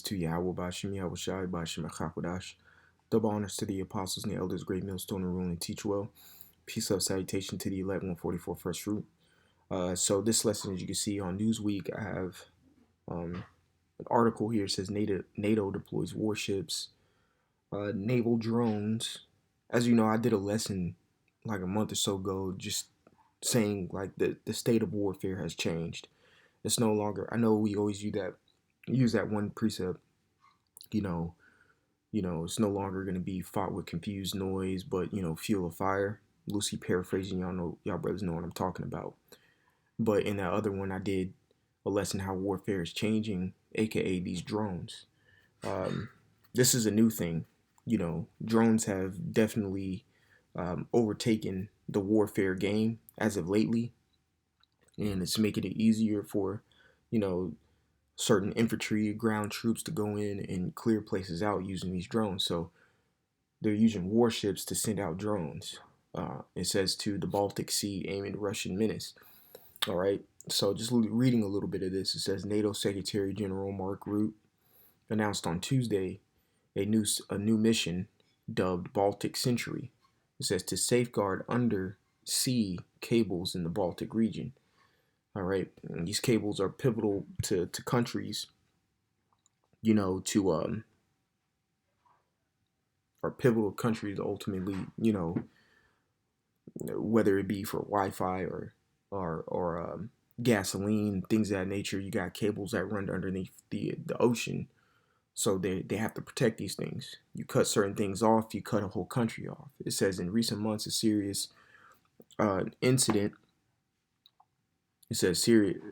To Yahweh Bashim Yahweh Shai Bashim Achakodash. Double honors to the apostles and the elders, great millstone and rule and teach well. Peace of salutation to the elect 144 first fruit. So this lesson, as you can see on Newsweek, I have an article here. It says NATO deploys warships, naval drones. As you know, I did a lesson like a month or so ago, just saying like the state of warfare has changed. It's no longer. I know we always use that one precept. You know, it's no longer going to be fought with confused noise, but fuel of fire. Loosely paraphrasing, y'all brothers know what I'm talking about. But in that other one, I did a lesson how warfare is changing, aka these drones. Um, this is a new thing. Drones have definitely overtaken the warfare game as of lately, and it's making it easier for, you know, certain infantry, ground troops to go in and clear places out using these drones. So they're using warships to send out drones. It says to the Baltic Sea aiming Russian menace. All right. So just reading a little bit of this, it says NATO Secretary General Mark Rutte announced on Tuesday a new mission dubbed Baltic Century. It says to safeguard undersea cables in the Baltic region. All right, and these cables are pivotal to countries, to are pivotal countries ultimately, whether it be for Wi-Fi or gasoline, things of that nature. You got cables that run underneath the ocean, so they have to protect these things. You cut certain things off, you cut a whole country off. It says in recent months, a serious incident. It says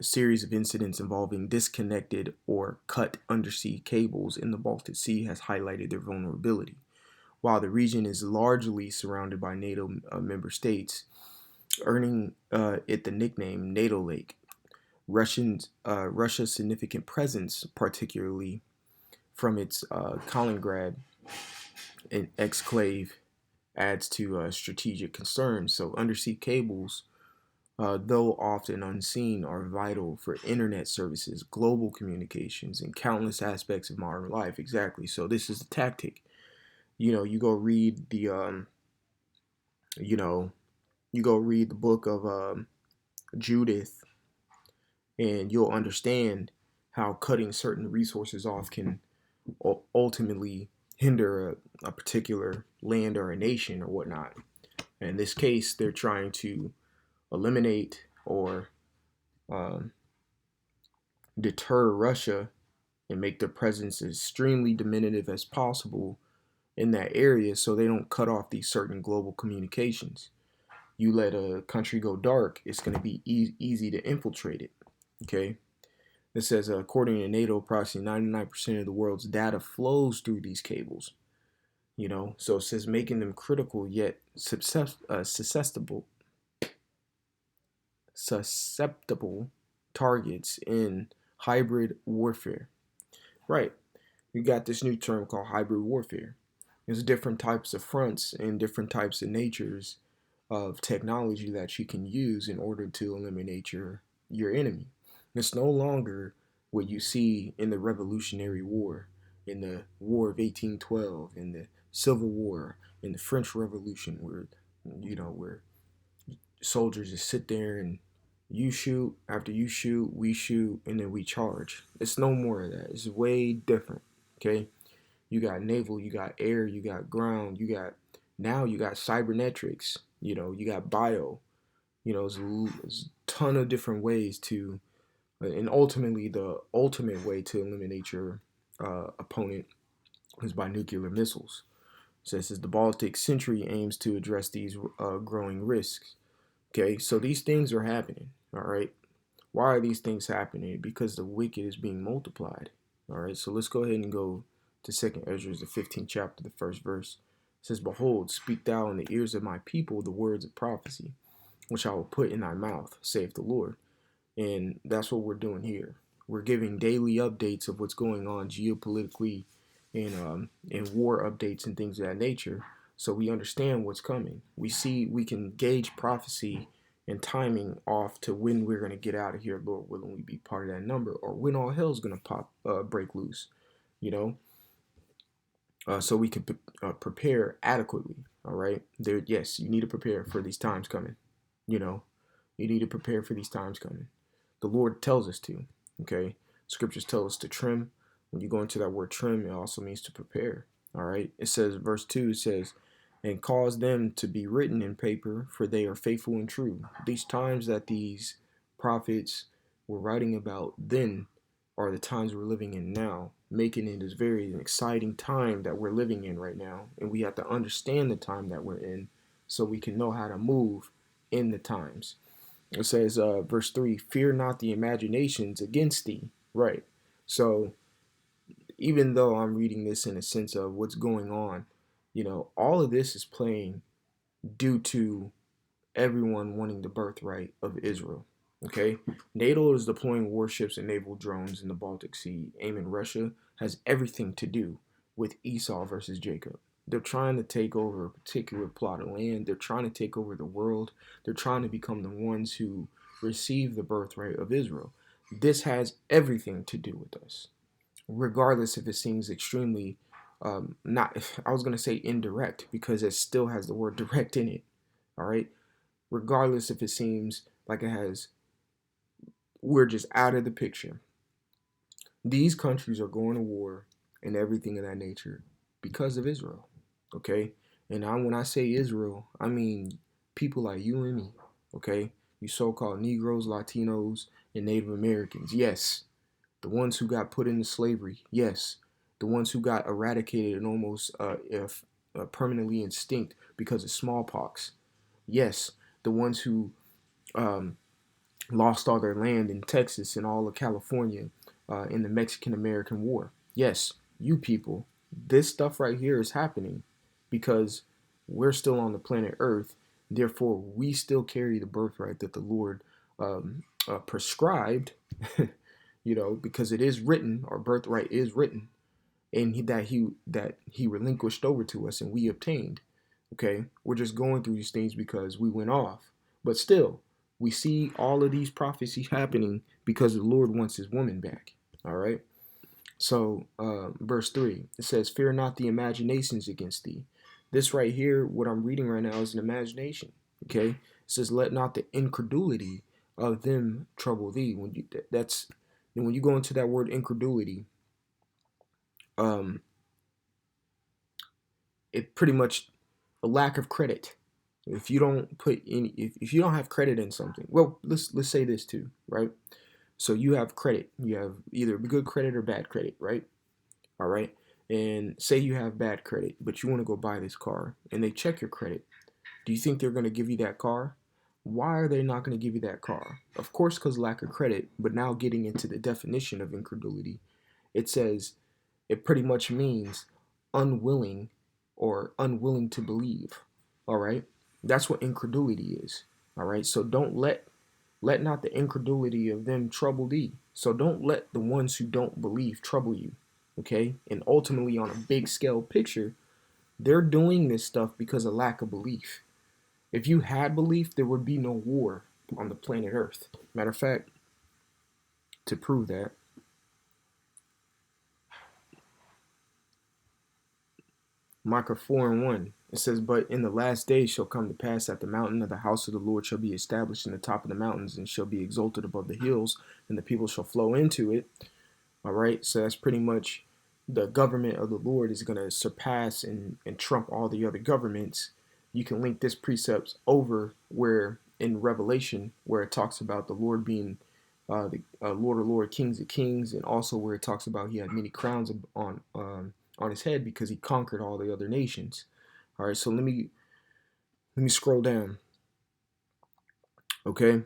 series of incidents involving disconnected or cut undersea cables in the Baltic Sea has highlighted their vulnerability. While the region is largely surrounded by NATO member states, earning it the nickname NATO Lake. Russia's significant presence, particularly from its Kaliningrad and exclave, adds to strategic concerns. So undersea cables, though often unseen, are vital for internet services, global communications, and countless aspects of modern life. Exactly. So this is the tactic. You go read you know, you go read the book of Judith, and you'll understand how cutting certain resources off can ultimately hinder a particular land or a nation or whatnot. In this case, they're trying to eliminate or um, deter Russia and make their presence as extremely diminutive as possible in that area so they don't cut off these certain global communications. You let a country go dark, it's going to be easy to infiltrate it. Okay. It says, according to NATO, approximately 99% of the world's data flows through these cables. So it says making them critical yet susceptible targets in hybrid warfare. Right. You got this new term called hybrid warfare. There's different types of fronts and different types of natures of technology that you can use in order to eliminate your enemy. It's no longer what you see in the Revolutionary War, in the War of 1812, in the Civil War, in the French Revolution, where soldiers just sit there and you shoot, after you shoot, we shoot, and then we charge. It's no more of that. It's way different. Okay? You got naval, you got air, you got ground, you got cybernetics, you got bio. There's a ton of different ways to, and ultimately the ultimate way to eliminate your opponent is by nuclear missiles. So this is the Baltic Century aims to address these growing risks. Okay, so these things are happening. All right, why are these things happening? Because the wicked is being multiplied. All right, so let's go ahead and go to Second Ezra, the 15th chapter, the first verse. It says, "Behold, speak thou in the ears of my people the words of prophecy, which I will put in thy mouth, saith the Lord." And that's what we're doing here. We're giving daily updates of what's going on geopolitically and war updates and things of that nature, so we understand what's coming. We can gauge prophecy and timing off to when we're going to get out of here, Lord willing, we be part of that number, or when all hell's going to break loose. you know, so we can prepare adequately. All right. There, yes, you need to prepare for these times coming. You know, you need to prepare for these times coming. The Lord tells us to. Okay. Scriptures tell us to trim. When you go into that word trim, it also means to prepare. All right. It says, verse 2, it says, and cause them to be written in paper, for they are faithful and true. These times that these prophets were writing about then are the times we're living in now, making it this very exciting time that we're living in right now. And we have to understand the time that we're in so we can know how to move in the times. It says, verse 3, fear not the imaginations against thee. Right. So even though I'm reading this in a sense of what's going on, all of this is playing due to everyone wanting the birthright of Israel. Okay, NATO is deploying warships and naval drones in the Baltic Sea. Aiming Russia has everything to do with Esau versus Jacob. They're trying to take over a particular plot of land. They're trying to take over the world. They're trying to become the ones who receive the birthright of Israel. This has everything to do with us, regardless if it seems extremely not, I was going to say indirect, because it still has the word direct in it. All right. Regardless if it seems like it has, we're just out of the picture. These countries are going to war and everything of that nature because of Israel. Okay. And when I say Israel, I mean people like you and me. Okay. You so-called Negroes, Latinos, and Native Americans. Yes. The ones who got put into slavery. Yes. The ones who got eradicated and almost permanently extinct because of smallpox. Yes. The ones who um, lost all their land in Texas and all of California in the Mexican-American War. Yes, you people, this stuff right here is happening because we're still on the planet Earth. Therefore, we still carry the birthright that the Lord prescribed, because it is written, our birthright is written, and that he relinquished over to us and we obtained. Okay, we're just going through these things because we went off, but still, we see all of these prophecies happening because the Lord wants His woman back. All right. So, verse 3, it says, "Fear not the imaginations against thee." This right here, what I'm reading right now, is an imagination. Okay, it says, "Let not the incredulity of them trouble thee." When you go into that word incredulity, um, it pretty much a lack of credit. If you don't put any, if you don't have credit in something, well, let's say this too, right? So you have credit. You have either good credit or bad credit, right? All right. And say you have bad credit, but you want to go buy this car, and they check your credit. Do you think they're going to give you that car? Why are they not going to give you that car? Of course, because lack of credit. But now getting into the definition of incredulity, it says it pretty much means unwilling or unwilling to believe. All right. That's what incredulity is. All right. So don't let not the incredulity of them trouble thee. So don't let the ones who don't believe trouble you. Okay. And ultimately, on a big scale picture, they're doing this stuff because of lack of belief. If you had belief, there would be no war on the planet Earth. Matter of fact, to prove that, Micah 4:1. It says, "But in the last days shall come to pass that the mountain of the house of the Lord shall be established in the top of the mountains, and shall be exalted above the hills, and the people shall flow into it." All right, so that's pretty much the government of the Lord is going to surpass and trump all the other governments. You can link this precepts over where in Revelation, where it talks about the Lord being the Lord of Lord, Kings of Kings, and also where it talks about he had many crowns on his head because he conquered all the other nations. All right, so let me scroll down. Okay,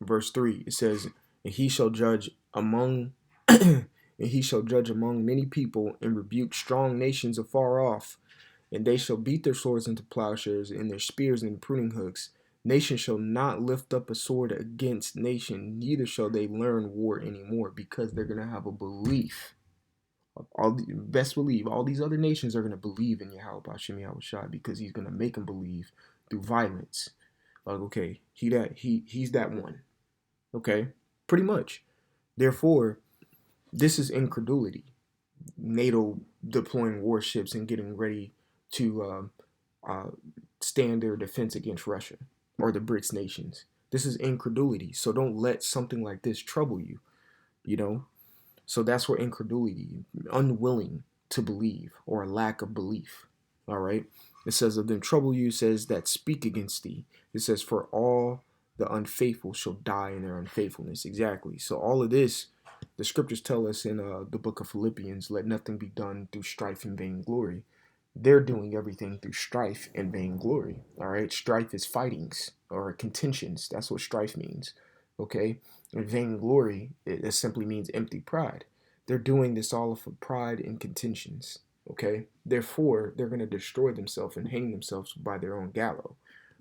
verse 3, it says, "And he shall judge among and he shall judge among many people, and rebuke strong nations afar off. And they shall beat their swords into plowshares, and their spears into pruning hooks. Nation shall not lift up a sword against nation, neither shall they learn war anymore," because they're going to have a belief. Best believe all these other nations are going to believe in Yahweh Hashem Yahushua, because he's going to make them believe through violence. Like, okay, he's that one. Okay, pretty much. Therefore, this is incredulity. NATO deploying warships and getting ready to stand their defense against Russia or the BRICS nations. This is incredulity. So don't let something like this trouble you, you know? So that's where incredulity, unwilling to believe or a lack of belief. All right. It says, of them trouble you, says that speak against thee. It says, for all the unfaithful shall die in their unfaithfulness. Exactly. So all of this, the scriptures tell us in the book of Philippians, let nothing be done through strife and vainglory. They're doing everything through strife and vainglory. All right. Strife is fightings or contentions. That's what strife means. Okay. And vainglory, it simply means empty pride. They're doing this all for pride and contentions. Okay. Therefore, they're going to destroy themselves and hang themselves by their own gallows.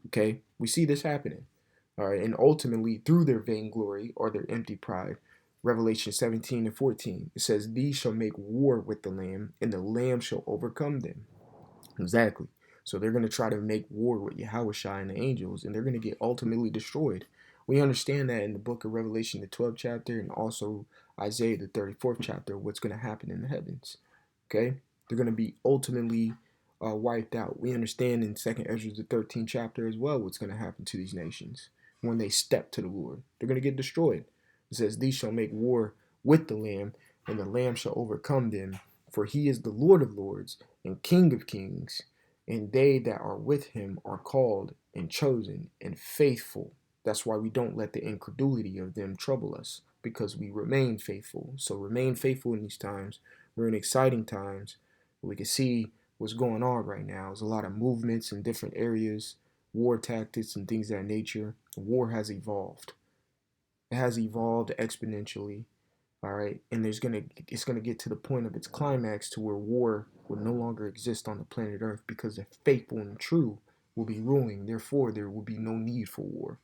Okay. We see this happening. All right. And ultimately, through their vainglory or their empty pride, Revelation 17 and 14, it says, these shall make war with the Lamb, and the Lamb shall overcome them. Exactly. So they're going to try to make war with Yahushua and the angels, and they're going to get ultimately destroyed. We understand that in the book of Revelation, the 12th chapter, and also Isaiah, the 34th chapter, what's going to happen in the heavens. Okay? They're going to be ultimately wiped out. We understand in 2nd Ezra, the 13th chapter as well, what's going to happen to these nations when they step to the Lord. They're going to get destroyed. It says, these shall make war with the Lamb, and the Lamb shall overcome them, for he is the Lord of lords and King of kings, and they that are with him are called and chosen and faithful. That's why we don't let the incredulity of them trouble us, because we remain faithful. So remain faithful in these times. We're in exciting times. We can see what's going on right now. There's a lot of movements in different areas, war tactics and things of that nature. War has evolved. It has evolved exponentially. All right, and it's gonna get to the point of its climax to where war will no longer exist on the planet Earth, because the faithful and true will be ruling. Therefore, there will be no need for war.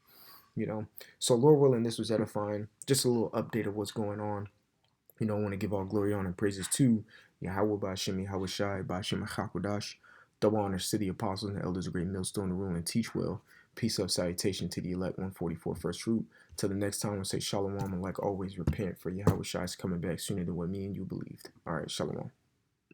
So Lord willing, this was edifying. Just a little update of what's going on. I want to give all glory, honor, and praises to Yahweh Ba'Shem, Yahweh Shai, Ba'Shem HaKodash, double honor to the apostles and the elders of great millstone to rule and teach well. Peace of salutation to the elect 144 first fruit. Till the next time, we'll say shalom, and like always, repent, for Yahweh Shai is coming back sooner than what me and you believed. All right, shalom.